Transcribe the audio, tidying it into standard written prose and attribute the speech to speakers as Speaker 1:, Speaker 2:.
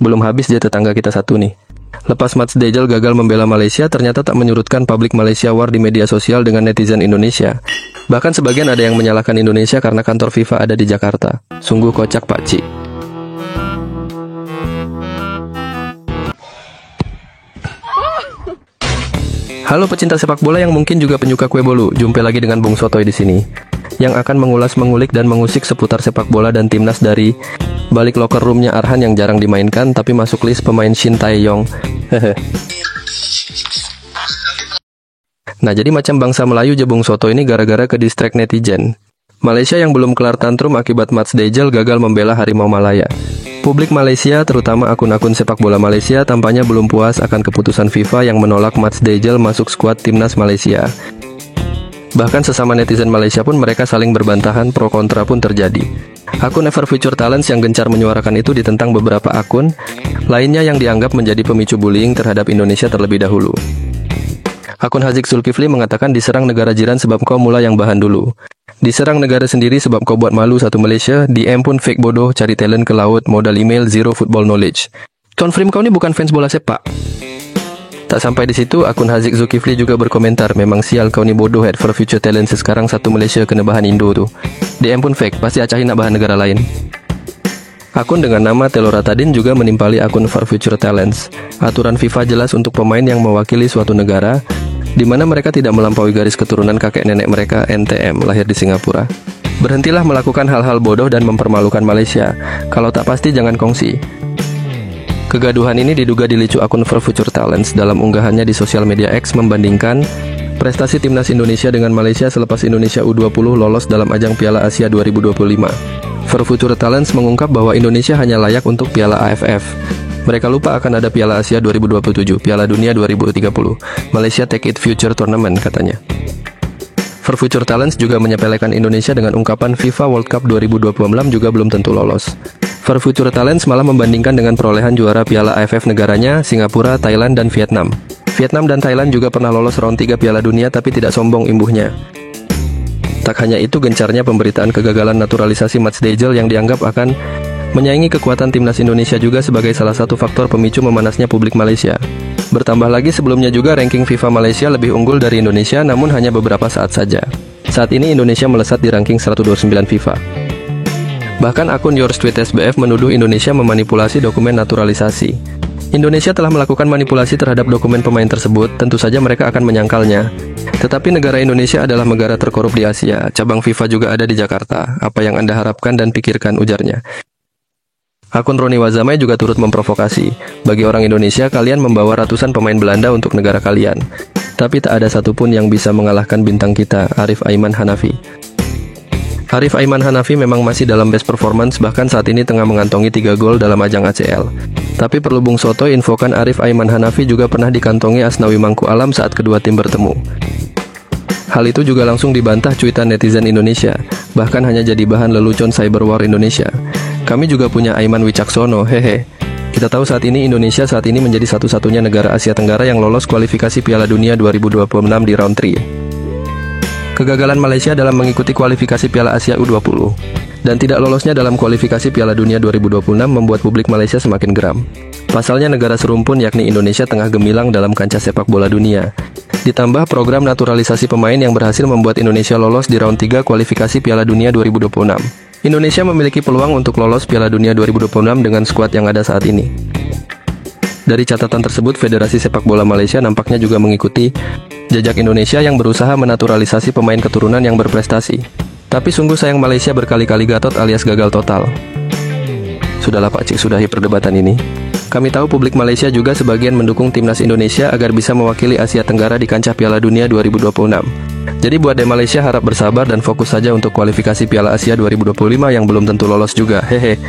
Speaker 1: Belum habis dia tetangga kita satu nih. Lepas Mats Dejel gagal membela Malaysia, ternyata tak menyurutkan publik Malaysia war di media sosial dengan netizen Indonesia. Bahkan sebagian ada yang menyalahkan Indonesia karena kantor FIFA ada di Jakarta. Sungguh kocak Pak Cik. Halo pecinta sepak bola yang mungkin juga penyuka kue bolu. Jumpa lagi dengan Bung Sotoy di sini, yang akan mengulas, mengulik, dan mengusik seputar sepak bola dan timnas dari balik locker roomnya Arhan yang jarang dimainkan tapi masuk list pemain Shin Tae-yong. Nah, jadi macam bangsa Melayu je Bung Soto ini gara-gara ke distract netizen. Malaysia yang belum kelar tantrum akibat Mats Dejel gagal membela Harimau Malaya. Publik Malaysia, terutama akun-akun sepak bola Malaysia, tampaknya belum puas akan keputusan FIFA yang menolak Mats Dejel masuk skuad timnas Malaysia. Bahkan sesama netizen Malaysia pun mereka saling berbantahan, pro kontra pun terjadi. Akun Ever Future Talents yang gencar menyuarakan itu ditentang beberapa akun lainnya yang dianggap menjadi pemicu bullying terhadap Indonesia terlebih dahulu. Akun Hazik Zulkifli mengatakan diserang negara jiran sebab kau mula yang bahan dulu. Diserang negara sendiri sebab kau buat malu satu Malaysia. DM pun fake bodoh, cari talent ke laut, modal email, zero football knowledge. Confirm kau ni bukan fans bola sepak. Tak sampai di situ, akun Hazik Zulkifli juga berkomentar, memang sial kau ni bodoh Ever Future Talents, sekarang satu Malaysia kena bahan Indo tu. DM pun fake, pasti acahin nak bahan negara lain. Akun dengan nama Teloratadin juga menimpali akun Ever Future Talents. Aturan FIFA jelas untuk pemain yang mewakili suatu negara, di mana mereka tidak melampaui garis keturunan kakek nenek mereka NTM lahir di Singapura. Berhentilah melakukan hal-hal bodoh dan mempermalukan Malaysia. Kalau tak pasti jangan kongsi. Kegaduhan ini diduga dilicu akun For Future Talents dalam unggahannya di sosial media X membandingkan prestasi timnas Indonesia dengan Malaysia selepas Indonesia U20 lolos dalam ajang Piala Asia 2025. For Future Talents mengungkap bahwa Indonesia hanya layak untuk Piala AFF. Mereka lupa akan ada Piala Asia 2027, Piala Dunia 2030. Malaysia take it future tournament, katanya. For Future Talents juga menyepelekan Indonesia dengan ungkapan FIFA World Cup 2026 juga belum tentu lolos. For Future Talents malah membandingkan dengan perolehan juara Piala AFF negaranya, Singapura, Thailand, dan Vietnam. Vietnam dan Thailand juga pernah lolos round 3 Piala Dunia tapi tidak sombong imbuhnya. Tak hanya itu, gencarnya pemberitaan kegagalan naturalisasi Mats Dejel yang dianggap akan menyaingi kekuatan timnas Indonesia juga sebagai salah satu faktor pemicu memanasnya publik Malaysia. Bertambah lagi sebelumnya juga ranking FIFA Malaysia lebih unggul dari Indonesia namun hanya beberapa saat saja. Saat ini Indonesia melesat di ranking 129 FIFA. Bahkan akun Yours Tweet SBF menuduh Indonesia memanipulasi dokumen naturalisasi. Indonesia telah melakukan manipulasi terhadap dokumen pemain tersebut, tentu saja mereka akan menyangkalnya. Tetapi negara Indonesia adalah negara terkorup di Asia, cabang FIFA juga ada di Jakarta. Apa yang Anda harapkan dan pikirkan, ujarnya. Akun Roni Wazamai juga turut memprovokasi. Bagi orang Indonesia, kalian membawa ratusan pemain Belanda untuk negara kalian. Tapi tak ada satupun yang bisa mengalahkan bintang kita, Arif Aiman Hanafi. Arif Aiman Hanafi memang masih dalam best performance, bahkan saat ini tengah mengantongi 3 gol dalam ajang ACL. Tapi perlu Bung Soto infokan Arif Aiman Hanafi juga pernah dikantongi Asnawi Mangku Alam saat kedua tim bertemu. Hal itu juga langsung dibantah cuitan netizen Indonesia, bahkan hanya jadi bahan lelucon cyber war Indonesia. Kami juga punya Aiman Wicaksono, hehe. Kita tahu saat ini Indonesia saat ini menjadi satu-satunya negara Asia Tenggara yang lolos kualifikasi Piala Dunia 2026 di round 3. Kegagalan Malaysia dalam mengikuti kualifikasi Piala Asia U20 dan tidak lolosnya dalam kualifikasi Piala Dunia 2026 membuat publik Malaysia semakin geram. Pasalnya negara serumpun yakni Indonesia tengah gemilang dalam kancah sepak bola dunia. Ditambah program naturalisasi pemain yang berhasil membuat Indonesia lolos di round 3 kualifikasi Piala Dunia 2026. Indonesia memiliki peluang untuk lolos Piala Dunia 2026 dengan skuad yang ada saat ini. Dari catatan tersebut, Federasi Sepak Bola Malaysia nampaknya juga mengikuti jejak Indonesia yang berusaha menaturalisasi pemain keturunan yang berprestasi. Tapi sungguh sayang Malaysia berkali-kali gatot alias gagal total. Sudahlah Pak Cik, sudahi perdebatan ini. Kami tahu publik Malaysia juga sebagian mendukung timnas Indonesia agar bisa mewakili Asia Tenggara di kancah Piala Dunia 2026. Jadi buat di Malaysia harap bersabar dan fokus saja untuk kualifikasi Piala Asia 2025 yang belum tentu lolos juga, hehe.